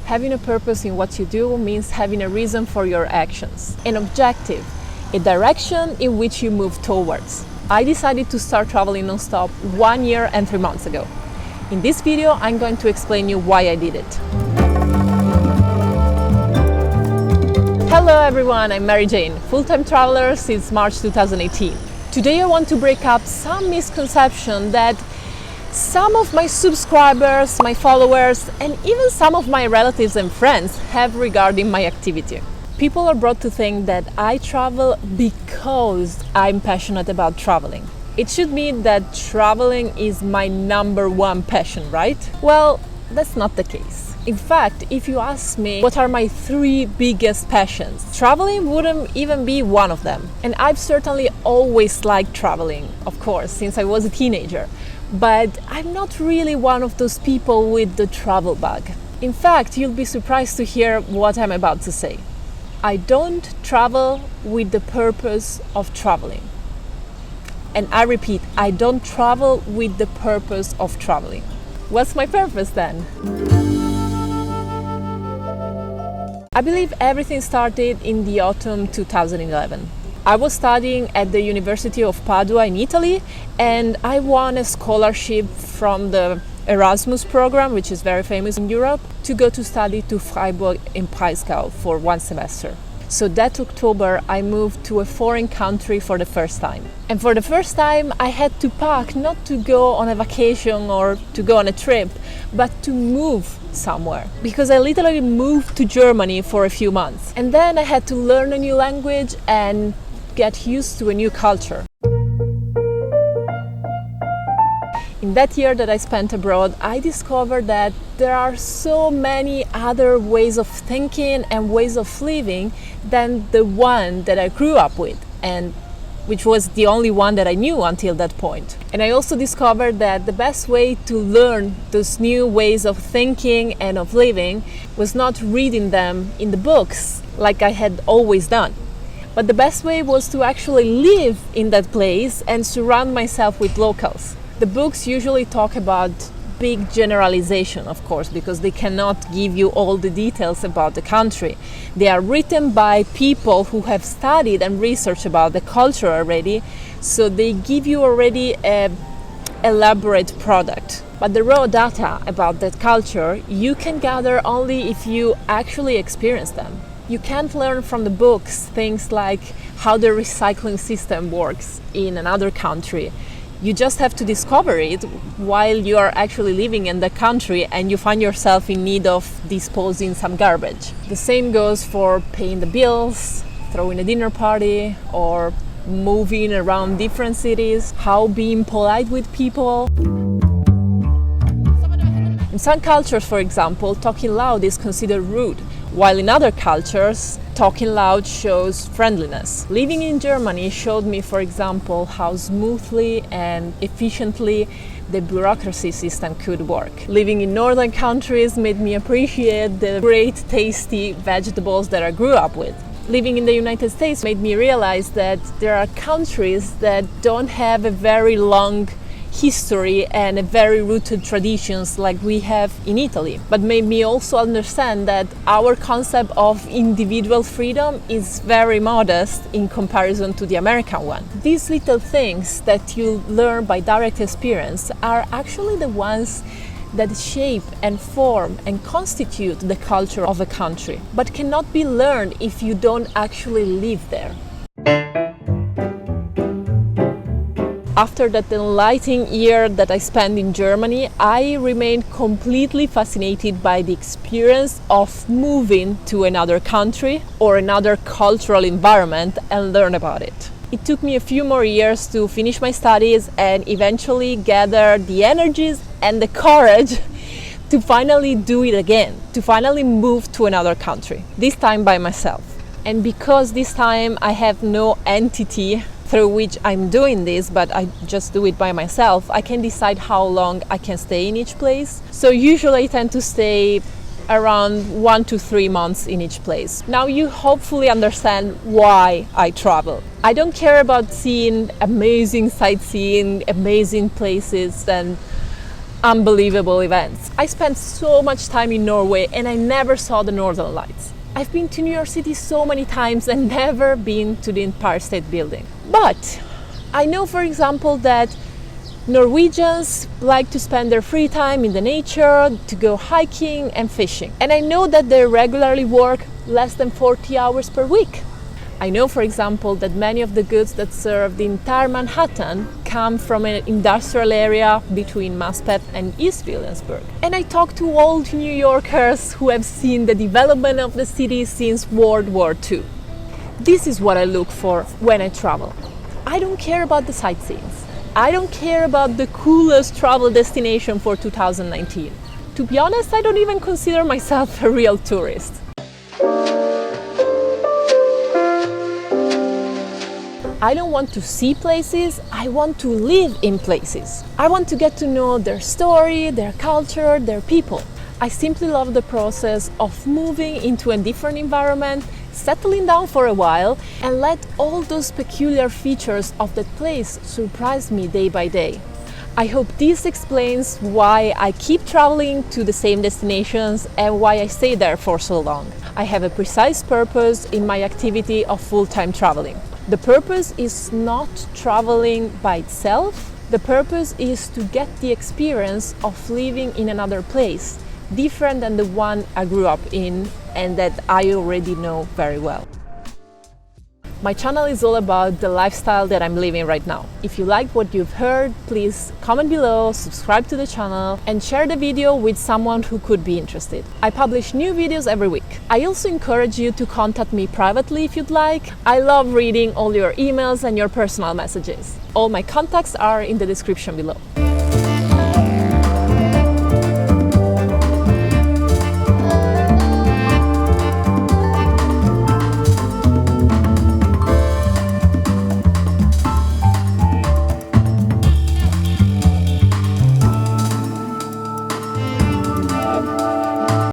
Having a purpose in what you do means having a reason for your actions, an objective, a direction in which you move towards. I decided to start traveling non-stop 1 year and 3 months ago. In this video, I'm going to explain you why I did it. Hello everyone, I'm Mary Jane, full-time traveler since March 2018. Today I want to break up some misconception that some of my subscribers, my followers, and even some of my relatives and friends have regarding my activity. People are brought to think that I travel because I'm passionate about traveling. It should mean that traveling is my number one passion, right? Well, that's not the case. In fact, if you ask me what are my 3 biggest passions, traveling wouldn't even be one of them. And I've certainly always liked traveling, of course, since I was a teenager. But I'm not really one of those people with the travel bug. In fact, you'll be surprised to hear what I'm about to say. I don't travel with the purpose of traveling. And I repeat, I don't travel with the purpose of traveling. What's my purpose then? I believe everything started in the autumn 2011. I was studying at the University of Padua in Italy, and I won a scholarship from the Erasmus program, which is very famous in Europe, to go to study to Freiburg in Breisgau for 1 semester. So that October, I moved to a foreign country for the first time. And for the first time, I had to pack not to go on a vacation or to go on a trip, but to move somewhere. Because I literally moved to Germany for a few months. And then I had to learn a new language and get used to a new culture. In that year that I spent abroad, I discovered that there are so many other ways of thinking and ways of living than the one that I grew up with, and which was the only one that I knew until that point. And I also discovered that the best way to learn those new ways of thinking and of living was not reading them in the books like I had always done. But the best way was to actually live in that place and surround myself with locals. The books usually talk about big generalization, of course, because they cannot give you all the details about the country. They are written by people who have studied and researched about the culture already, so they give you already an elaborate product. But the raw data about that culture you can gather only if you actually experience them. You can't learn from the books things like how the recycling system works in another country. You just have to discover it while you are actually living in the country and you find yourself in need of disposing some garbage. The same goes for paying the bills, throwing a dinner party, or moving around different cities, how being polite with people. In some cultures, for example, talking loud is considered rude, while in other cultures, talking loud shows friendliness. Living in Germany showed me, for example, how smoothly and efficiently the bureaucracy system could work. Living in northern countries made me appreciate the great tasty vegetables that I grew up with. Living in the United States made me realize that there are countries that don't have a very long history and a very rooted traditions like we have in Italy, but made me also understand that our concept of individual freedom is very modest in comparison to the American one. These little things that you learn by direct experience are actually the ones that shape and form and constitute the culture of a country, but cannot be learned if you don't actually live there. After that enlightening year that I spent in Germany, I remained completely fascinated by the experience of moving to another country or another cultural environment and learn about it. It took me a few more years to finish my studies and eventually gather the energies and the courage to finally do it again, to finally move to another country, this time by myself. And because this time I have no entity through which I'm doing this, but I just do it by myself, I can decide how long I can stay in each place. So usually I tend to stay around 1 to 3 months in each place. Now you hopefully understand why I travel. I don't care about seeing amazing sightseeing, amazing places, and unbelievable events. I spent so much time in Norway and I never saw the Northern Lights. I've been to New York City so many times and never been to the Empire State Building. But I know, for example, that Norwegians like to spend their free time in the nature, to go hiking and fishing. And I know that they regularly work less than 40 hours per week. I know, for example, that many of the goods that serve the entire Manhattan come from an industrial area between Maspeth and East Williamsburg. And I talk to old New Yorkers who have seen the development of the city since World War II. This is what I look for when I travel. I don't care about the sightseeing. I don't care about the coolest travel destination for 2019. To be honest, I don't even consider myself a real tourist. I don't want to see places, I want to live in places. I want to get to know their story, their culture, their people. I simply love the process of moving into a different environment, settling down for a while, and let all those peculiar features of that place surprise me day by day. I hope this explains why I keep traveling to the same destinations and why I stay there for so long. I have a precise purpose in my activity of full-time traveling. The purpose is not traveling by itself. The purpose is to get the experience of living in another place, different than the one I grew up in and that I already know very well. My channel is all about the lifestyle that I'm living right now. If you like what you've heard, please comment below, subscribe to the channel, and share the video with someone who could be interested. I publish new videos every week. I also encourage you to contact me privately if you'd like. I love reading all your emails and your personal messages. All my contacts are in the description below.